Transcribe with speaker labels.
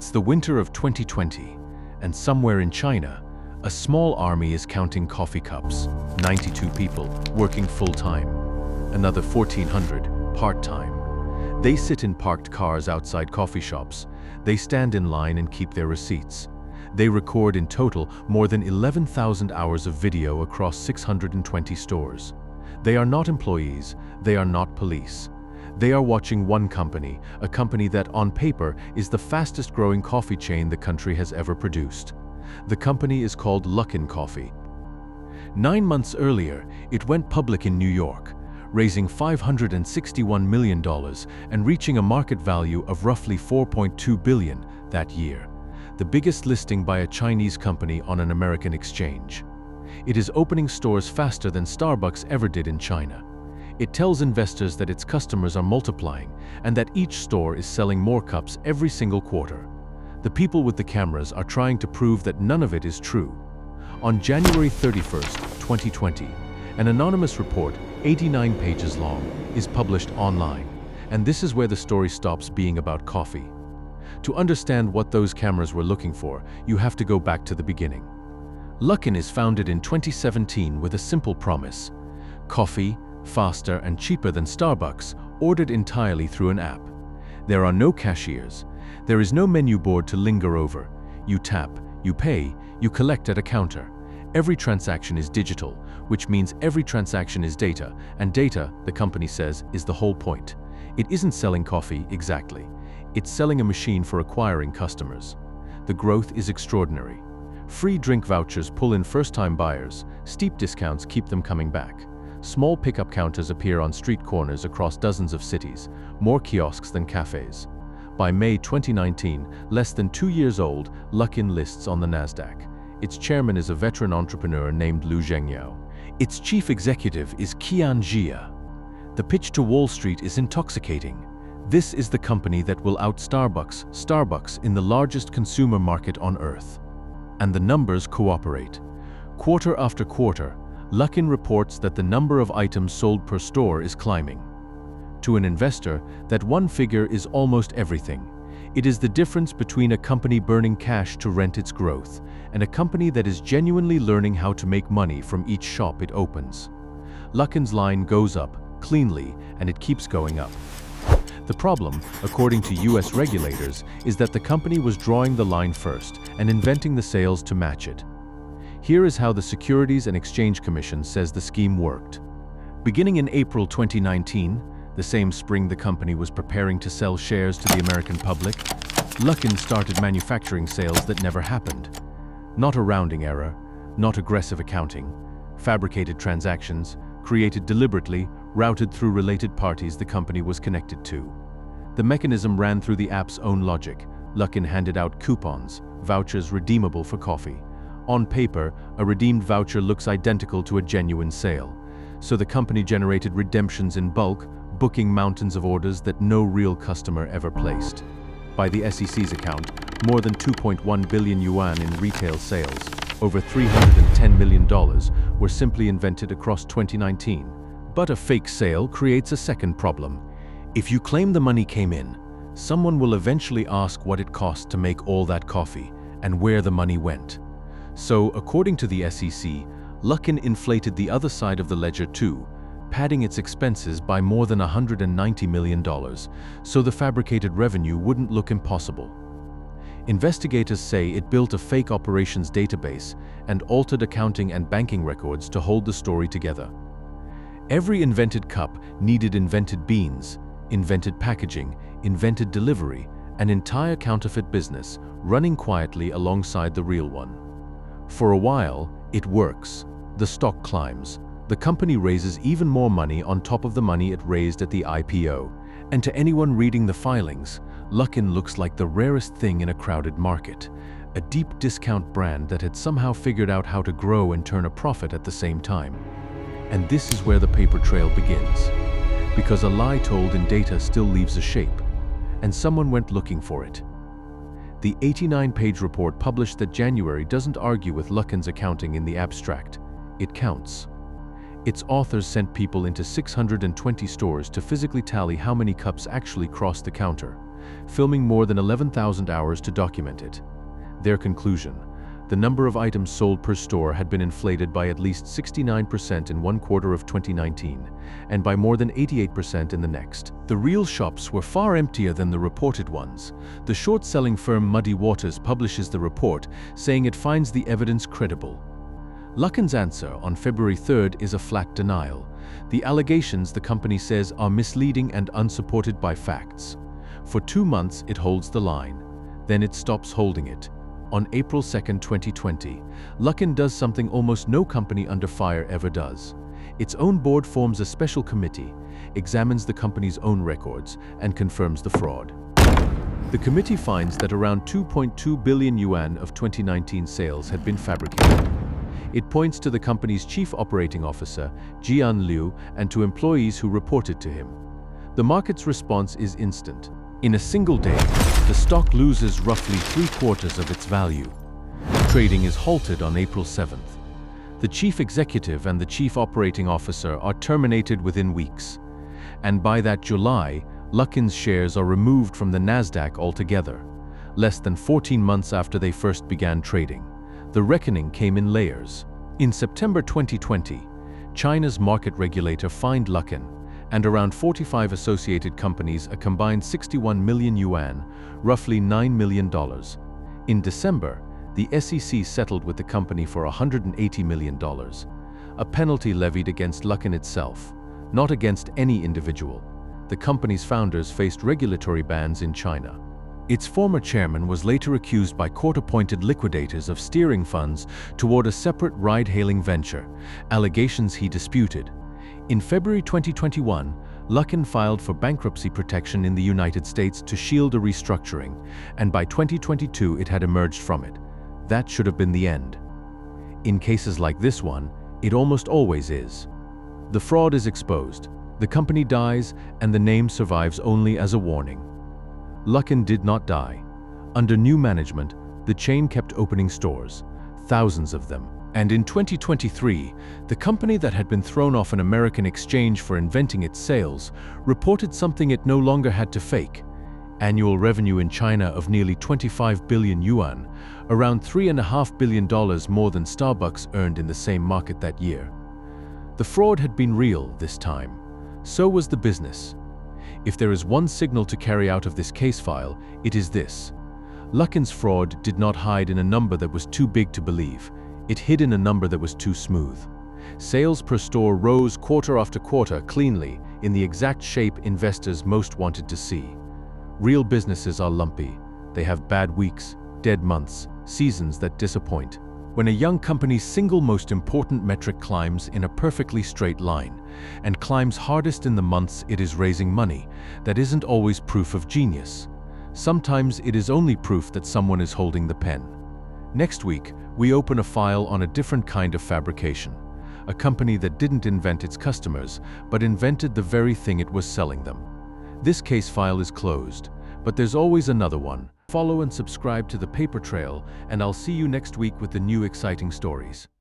Speaker 1: It's the winter of 2020, and somewhere in China, a small army is counting coffee cups. 92 people working full-time, another 1,400 part-time. They sit in parked cars outside coffee shops. They stand in line and keep their receipts. They record in total more than 11,000 hours of video across 620 stores. They are not employees, they are not police. They are watching one company, a company that on paper is the fastest growing coffee chain the country has ever produced. The company is called Luckin Coffee. 9 months earlier, it went public in New York, raising $561 million and reaching a market value of roughly $4.2 billion that year, the biggest listing by a Chinese company on an American exchange. It is opening stores faster than Starbucks ever did in China. It tells investors that its customers are multiplying and that each store is selling more cups every single quarter. The people with the cameras are trying to prove that none of it is true. On January 31st, 2020, an anonymous report, 89 pages long, is published online, and this is where the story stops being about coffee. To understand what those cameras were looking for, you have to go back to the beginning. Luckin is founded in 2017 with a simple promise: coffee, faster and cheaper than Starbucks, ordered entirely through an app. There are no cashiers. There is no menu board to linger over. You tap, you pay, you collect at a counter. Every transaction is digital, which means every transaction is data, and data, the company says, is the whole point. It isn't selling coffee exactly. It's selling a machine for acquiring customers. The growth is extraordinary. Free drink vouchers pull in first-time buyers. Steep discounts keep them coming back. Small pickup counters appear on street corners across dozens of cities, more kiosks than cafes. By May 2019, less than 2 years old, Luckin lists on the Nasdaq. Its chairman is a veteran entrepreneur named Lu Zhengyao. Its chief executive is Qian Jia. The pitch to Wall Street is intoxicating. This is the company that will out Starbucks in the largest consumer market on earth. And the numbers cooperate. Quarter after quarter, Luckin reports that the number of items sold per store is climbing. To an investor, that one figure is almost everything. It is the difference between a company burning cash to rent its growth and a company that is genuinely learning how to make money from each shop it opens. Luckin's line goes up, cleanly, and it keeps going up. The problem, according to US regulators, is that the company was drawing the line first and inventing the sales to match it. Here is how the Securities and Exchange Commission says the scheme worked. Beginning in April 2019, the same spring the company was preparing to sell shares to the American public, Luckin started manufacturing sales that never happened. Not a rounding error, not aggressive accounting, fabricated transactions, created deliberately, routed through related parties the company was connected to. The mechanism ran through the app's own logic. Luckin handed out coupons, vouchers redeemable for coffee. On paper, a redeemed voucher looks identical to a genuine sale. So the company generated redemptions in bulk, booking mountains of orders that no real customer ever placed. By the SEC's account, more than 2.1 billion yuan in retail sales, over $310 million, were simply invented across 2019. But a fake sale creates a second problem. If you claim the money came in, someone will eventually ask what it cost to make all that coffee and where the money went. So, according to the SEC, Luckin inflated the other side of the ledger too, padding its expenses by more than $190 million, so the fabricated revenue wouldn't look impossible. Investigators say it built a fake operations database and altered accounting and banking records to hold the story together. Every invented cup needed invented beans, invented packaging, invented delivery, an entire counterfeit business running quietly alongside the real one. For a while, it works. The stock climbs. The company raises even more money on top of the money it raised at the IPO. And to anyone reading the filings, Luckin looks like the rarest thing in a crowded market. A deep discount brand that had somehow figured out how to grow and turn a profit at the same time. And this is where the paper trail begins. Because a lie told in data still leaves a shape. And someone went looking for it. The 89-page report published that January doesn't argue with Luckin's accounting in the abstract. It counts. Its authors sent people into 620 stores to physically tally how many cups actually crossed the counter. filming more than 11,000 hours to document it. Their conclusion: the number of items sold per store had been inflated by at least 69% in one quarter of 2019, and by more than 88% in the next. The real shops were far emptier than the reported ones. The short-selling firm Muddy Waters publishes the report, saying it finds the evidence credible. Luckin's answer on February 3rd is a flat denial. The allegations, the company says, are misleading and unsupported by facts. For 2 months, it holds the line. Then it stops holding it. On April 2, 2020, Luckin does something almost no company under fire ever does. Its own board forms a special committee, examines the company's own records, and confirms the fraud. The committee finds that around 2.2 billion yuan of 2019 sales had been fabricated. It points to the company's chief operating officer, Jian Liu, and to employees who reported to him. The market's response is instant. In a single day, the stock loses roughly 3/4 of its value. Trading is halted on April 7th. The chief executive and the chief operating officer are terminated within weeks. And by that July, Luckin's shares are removed from the Nasdaq altogether, less than 14 months after they first began trading. The reckoning came in layers. In September 2020, China's market regulator fined Luckin and around 45 associated companies a combined 61 million yuan, roughly $9 million. In December, the SEC settled with the company for $180 million, a penalty levied against Luckin itself, not against any individual. The company's founders faced regulatory bans in China. Its former chairman was later accused by court-appointed liquidators of steering funds toward a separate ride-hailing venture, allegations he disputed. In February 2021, Luckin filed for bankruptcy protection in the United States to shield a restructuring, and by 2022 it had emerged from it. That should have been the end. In cases like this one, it almost always is. The fraud is exposed, the company dies, and the name survives only as a warning. Luckin did not die. Under new management, the chain kept opening stores, thousands of them. And in 2023, the company that had been thrown off an American exchange for inventing its sales reported something it no longer had to fake: annual revenue in China of nearly 25 billion yuan, around $3.5 billion more than Starbucks earned in the same market that year. The fraud had been real this time. So was the business. If there is one signal to carry out of this case file, it is this: Luckin's fraud did not hide in a number that was too big to believe. It hid in a number that was too smooth. Sales per store rose quarter after quarter cleanly, in the exact shape investors most wanted to see. Real businesses are lumpy. They have bad weeks, dead months, seasons that disappoint. When a young company's single most important metric climbs in a perfectly straight line, and climbs hardest in the months it is raising money, that isn't always proof of genius. Sometimes it is only proof that someone is holding the pen. Next week, we open a file on a different kind of fabrication. A company that didn't invent its customers, but invented the very thing it was selling them. This case file is closed, but there's always another one. Follow and subscribe to the Paper Trail, and I'll see you next week with the new exciting stories.